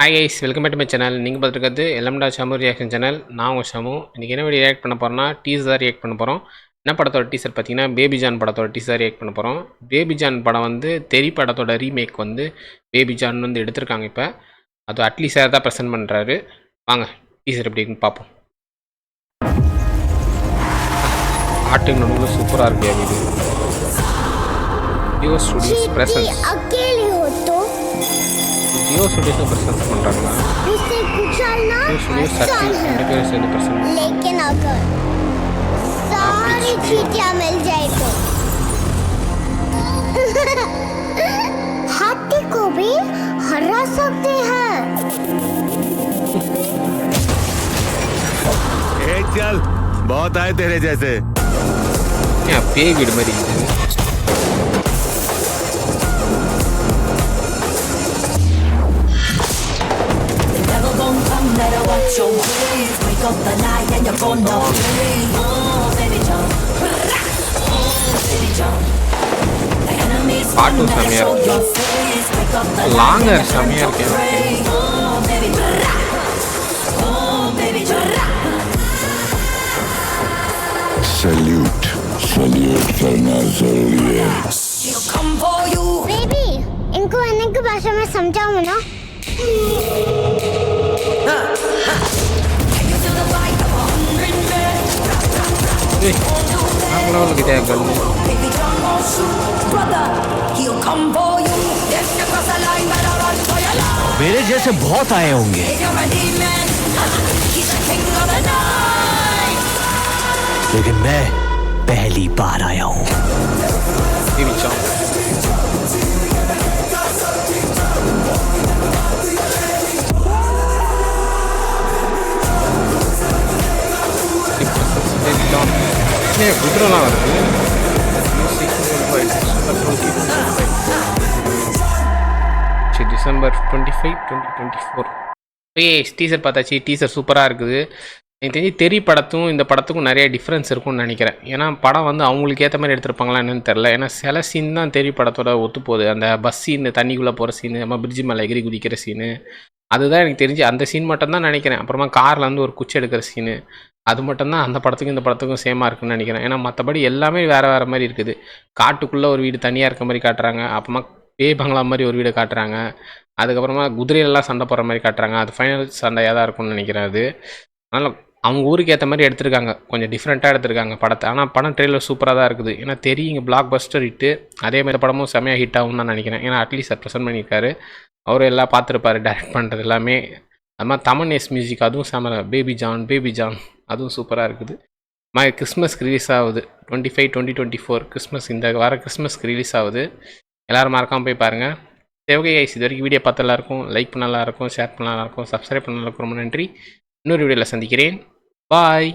Hi guys, welcome back to my channel. நீங்கள் பார்த்துருக்கிறது எல்எம்டா Shamu reaction channel. நான் உங்கள் ஷமு. இன்றைக்கி என்ன வீடியோ ரியாக்ட் பண்ண போகிறோம்னா டீசர் ரியாக்ட் பண்ண போகிறோம். என்ன படத்தோட டீசர் பார்த்தீங்கன்னா பேபி ஜான் படத்தோட டீசர் ரியாக்ட் பண்ண போகிறோம். பேபி ஜான் படம் வந்து தெரி படத்தோட ரீமேக் வந்து பேபி ஜான் வந்து எடுத்திருக்காங்க. இப்போ அது அட்லி சார் தான் ப்ரெசென்ட் பண்ணுறாரு. வாங்க டீசர் எப்படி இருக்குன்னு பார்ப்போம். ஆட்டு நடுவில் சூப்பராக இருக்கு வீடு. ஜியோ ஸ்டுடியோஸ் ப்ரெசன்ஸ் जियो स्टूडियो से प्रेजेंट பண்ணுறாங்க. इससे कुचलना आसान है, लेकिन अगर सारी चीटियां मिल जाए तो हाथी को भी हरा सकते हैं। चल, बहुत आए तेरे जैसे। क्या पे वीड मरी பாட்டு செமையா இருக்கு. லாங்கர் செமையா இருக்கு. सल्यूट करना जरूरी है। बेबी, इनको इन्हीं की भाषा में समझाऊं ना? मेरे जैसे बहुत आए होंगे। लेकिन मैं पहली बार आया हूँ। குதிரைலாம் வருது. டிசம்பர் 25, 2024. டீசர் பார்த்தாச்சு. டீசர் சூப்பராக இருக்குது. எனக்கு தெரிஞ்சு தெரி படத்தும் இந்த படத்துக்கும் நிறைய டிஃப்ரென்ஸ் இருக்கும்னு நினைக்கிறேன். ஏன்னா படம் வந்து அவங்களுக்கு ஏற்ற மாதிரி எடுத்துருப்பாங்களா என்னன்னு தெரில. ஏன்னா சில சீன் தான் தெரி படத்தோட ஒத்து போகுது. அந்த பஸ் சீனு, தண்ணிக்குள்ளே போகிற சீனு, நம்ம பிரிட்ஜு மேலே எகிரி குதிக்கிற சீனு, அதுதான் எனக்கு தெரிஞ்சு அந்த சீன் மட்டும்தான் நினைக்கிறேன். அப்புறமா காரில் வந்து ஒரு குச்சி எடுக்கிற சீனு, அது மட்டும்தான் அந்த படத்துக்கும் இந்த படத்துக்கும் சேமாக இருக்குன்னு நினைக்கிறேன். ஏன்னா மற்றபடி எல்லாமே வேறு வேறு மாதிரி இருக்குது. காட்டுக்குள்ளே ஒரு வீடு தனியாக இருக்க மாதிரி காட்டுறாங்க. அப்புறமா பேய் பங்களா மாதிரி ஒரு வீடை காட்டுறாங்க. அதுக்கப்புறமா குதிரையிலலாம் சண்டை போடுற மாதிரி காட்டுறாங்க. அது ஃபைனல் சண்டையாக தான் இருக்கும்னு நினைக்கிறேன். அது அதனால் அவங்க ஊருக்கு ஏற்ற மாதிரி எடுத்திருக்காங்க. கொஞ்சம் டிஃப்ரெண்ட்டாக எடுத்திருக்காங்க படத்தை. ஆனால் படம் ட்ரெயிலர் சூப்பராக தான் இருக்குது. ஏன்னா தெரியுங்க பிளாக் பஸ்டர் ஹிட்டு. அதேமாதிரி படமும் செமையாக ஹிட் ஆகும்னு தான் நினைக்கிறேன். ஏன்னா அட்லீஸ்ட் சார் ப்ரெசென்ட் பண்ணியிருக்காரு. அவர் எல்லாம் பார்த்துருப்பாரு டைரக்ட் பண்ணுறது எல்லாமே. அது மாதிரி தமன் மியூசிக் அதுவும் செம. பேபி ஜான் அதுவும் சூப்பராக இருக்குது. கிறிஸ்மஸ்க்கு ரிலீஸ் ஆகுது 25, 2024 கிறிஸ்மஸ். இந்த வார கிறிஸ்மஸ்க்கு ரிலீஸ் ஆகுது. எல்லோரும் மறக்காமல் போய் பாருங்கள். தேவகை ஐஸ் இது வரைக்கும் வீடியோ பார்த்து நல்லாயிருக்கும். லைக் பண்ண நல்லாயிருக்கும், ஷேர் பண்ண நல்லாயிருக்கும், சப்ஸ்கிரைப் பண்ண நல்லாயிருக்கும். ரொம்ப நன்றி. இன்னொரு வீடியோவில் சந்திக்கிறேன். பாய்.